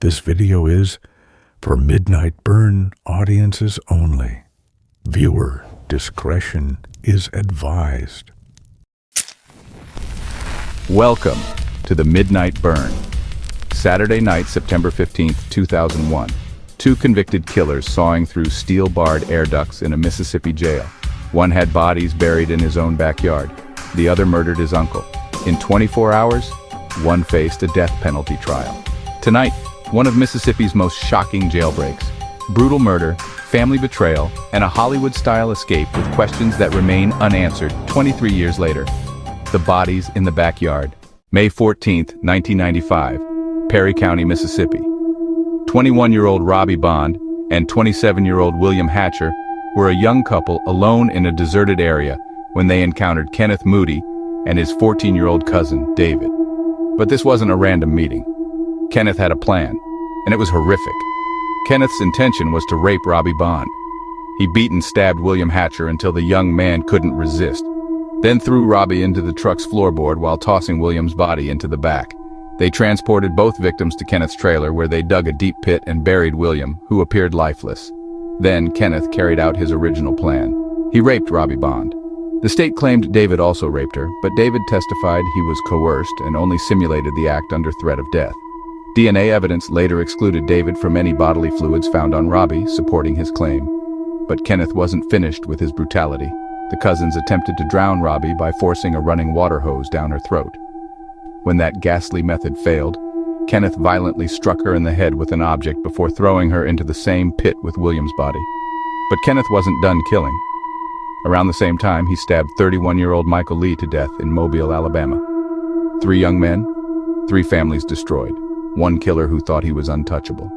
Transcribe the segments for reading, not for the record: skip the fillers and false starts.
This video is for Midnight Burn audiences only. Viewer discretion is advised. Welcome to the Midnight Burn. Saturday night, September 15th, 2001. Two convicted killers sawing through steel-barred air ducts in a Mississippi jail. One had bodies buried in his own backyard. The other murdered his uncle. In 24 hours, one faced a death penalty trial. Tonight, one of Mississippi's most shocking jailbreaks. Brutal murder, family betrayal, and a Hollywood-style escape with questions that remain unanswered 23 years later. The bodies in the backyard. May 14th, 1995, Perry County, Mississippi. 21-year-old Robbie Bond and 27-year-old William Hatcher were a young couple alone in a deserted area when they encountered Kenneth Moody and his 14-year-old cousin, David. But this wasn't a random meeting. Kenneth had a plan, and it was horrific. Kenneth's intention was to rape Robbie Bond. He beat and stabbed William Hatcher until the young man couldn't resist, then threw Robbie into the truck's floorboard while tossing William's body into the back. They transported both victims to Kenneth's trailer, where they dug a deep pit and buried William, who appeared lifeless. Then Kenneth carried out his original plan. He raped Robbie Bond. The state claimed David also raped her, but David testified he was coerced and only simulated the act under threat of death. DNA evidence later excluded David from any bodily fluids found on Robbie, supporting his claim. But Kenneth wasn't finished with his brutality. The cousins attempted to drown Robbie by forcing a running water hose down her throat. When that ghastly method failed, Kenneth violently struck her in the head with an object before throwing her into the same pit with William's body. But Kenneth wasn't done killing. Around the same time, he stabbed 31-year-old Michael Lee to death in Mobile, Alabama. 3 young men, 3 families destroyed. One killer who thought he was untouchable.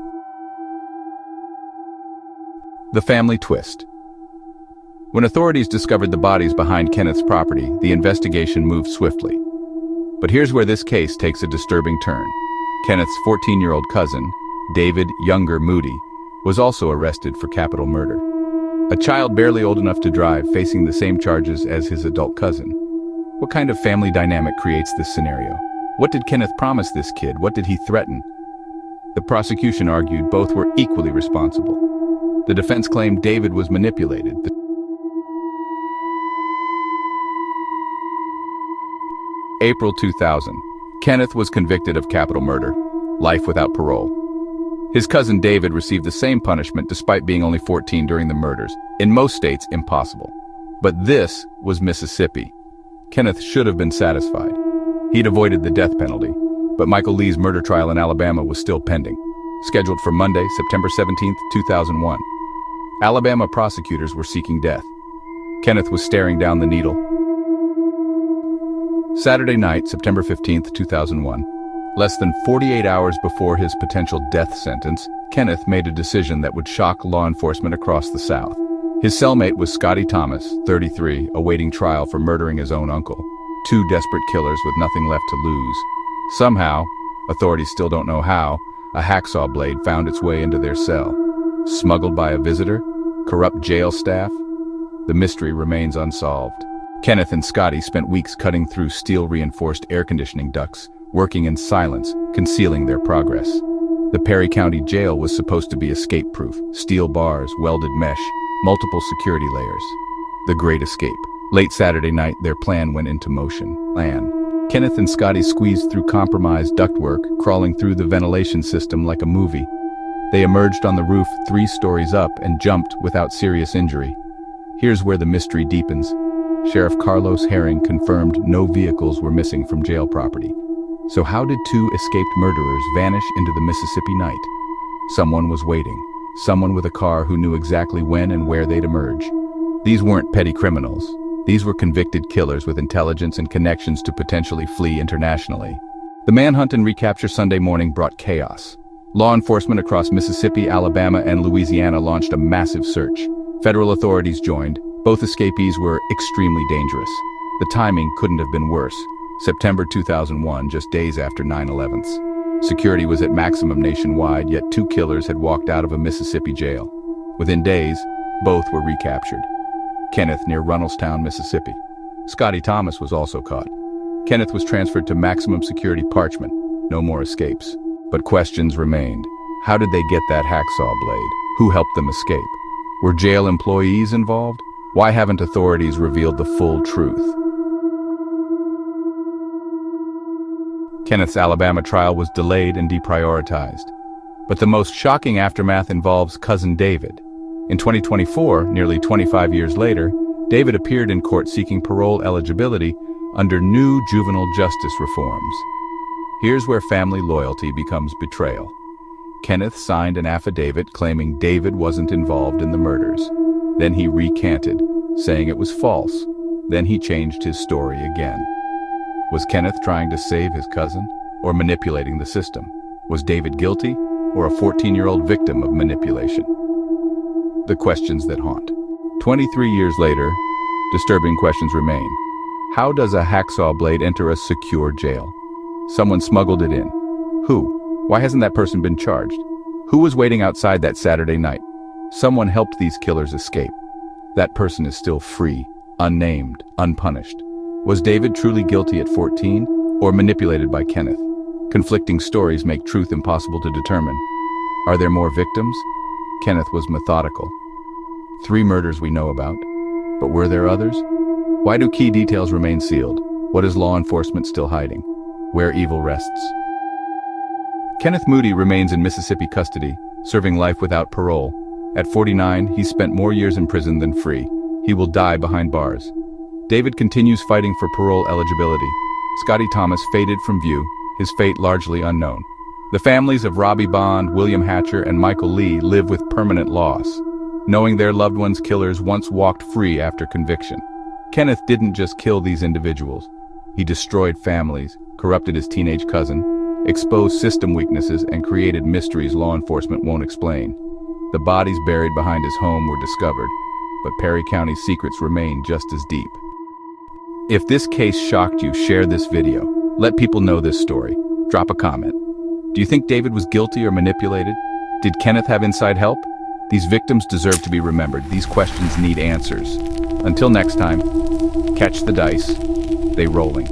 The family twist. When authorities discovered the bodies behind Kenneth's property, the investigation moved swiftly. But here's where this case takes a disturbing turn. Kenneth's 14-year-old cousin, David Younger Moody, was also arrested for capital murder. A child barely old enough to drive, facing the same charges as his adult cousin. What kind of family dynamic creates this scenario? What did Kenneth promise this kid? What did he threaten? The prosecution argued both were equally responsible. The defense claimed David was manipulated. April 2000. Kenneth was convicted of capital murder, life without parole. His cousin David received the same punishment despite being only 14 during the murders. In most states, impossible. But this was Mississippi. Kenneth should have been satisfied. He'd avoided the death penalty, but Michael Lee's murder trial in Alabama was still pending, scheduled for Monday, September 17th, 2001. Alabama prosecutors were seeking death. Kenneth was staring down the needle. Saturday night, September 15th, 2001. Less than 48 hours before his potential death sentence, Kenneth made a decision that would shock law enforcement across the South. His cellmate was Scotty Thomas, 33, awaiting trial for murdering his own uncle. 2 desperate killers with nothing left to lose. Somehow, authorities still don't know how, a hacksaw blade found its way into their cell. Smuggled by a visitor? Corrupt jail staff? The mystery remains unsolved. Kenneth and Scotty spent weeks cutting through steel-reinforced air conditioning ducts, working in silence, concealing their progress. The Perry County Jail was supposed to be escape-proof: steel bars, welded mesh, multiple security layers. The Great Escape. Late Saturday night, their plan went into motion. Kenneth and Scotty squeezed through compromised ductwork, crawling through the ventilation system like a movie. They emerged on the roof 3 stories up and jumped without serious injury. Here's where the mystery deepens. Sheriff Carlos Herring confirmed no vehicles were missing from jail property. So how did 2 escaped murderers vanish into the Mississippi night? Someone was waiting. Someone with a car who knew exactly when and where they'd emerge. These weren't petty criminals. These were convicted killers with intelligence and connections to potentially flee internationally. The manhunt and recapture Sunday morning brought chaos. Law enforcement across Mississippi, Alabama, and Louisiana launched a massive search. Federal authorities joined. Both escapees were extremely dangerous. The timing couldn't have been worse. September 2001, just days after 9/11. Security was at maximum nationwide, yet 2 killers had walked out of a Mississippi jail. Within days, both were recaptured. Kenneth near Runnelstown, Mississippi. Scotty Thomas was also caught. Kenneth was transferred to maximum security Parchment. No more escapes. But questions remained. How did they get that hacksaw blade? Who helped them escape? Were jail employees involved? Why haven't authorities revealed the full truth? Kenneth's Alabama trial was delayed and deprioritized. But the most shocking aftermath involves cousin David. In 2024, nearly 25 years later, David appeared in court seeking parole eligibility under new juvenile justice reforms. Here's where family loyalty becomes betrayal. Kenneth signed an affidavit claiming David wasn't involved in the murders. Then he recanted, saying it was false. Then he changed his story again. Was Kenneth trying to save his cousin, or manipulating the system? Was David guilty, or a 14-year-old victim of manipulation? The questions that haunt. 23 years later, disturbing questions remain. How does a hacksaw blade enter a secure jail? Someone smuggled it in. Who? Why hasn't that person been charged? Who was waiting outside that Saturday night? Someone helped these killers escape. That person is still free, unnamed, unpunished. Was David truly guilty at 14, or manipulated by Kenneth? Conflicting stories make truth impossible to determine. Are there more victims? Kenneth was methodical. 3 murders we know about. But were there others? Why do key details remain sealed? What is law enforcement still hiding? Where evil rests? Kenneth Moody remains in Mississippi custody, serving life without parole. At 49, he's spent more years in prison than free. He will die behind bars. David continues fighting for parole eligibility. Scotty Thomas faded from view, his fate largely unknown. The families of Robbie Bond, William Hatcher, and Michael Lee live with permanent loss, knowing their loved ones' killers once walked free after conviction. Kenneth didn't just kill these individuals. He destroyed families, corrupted his teenage cousin, exposed system weaknesses, and created mysteries law enforcement won't explain. The bodies buried behind his home were discovered, but Perry County's secrets remain just as deep. If this case shocked you, share this video. Let people know this story. Drop a comment. Do you think David was guilty or manipulated? Did Kenneth have inside help? These victims deserve to be remembered. These questions need answers. Until next time, catch the dice. They rolling.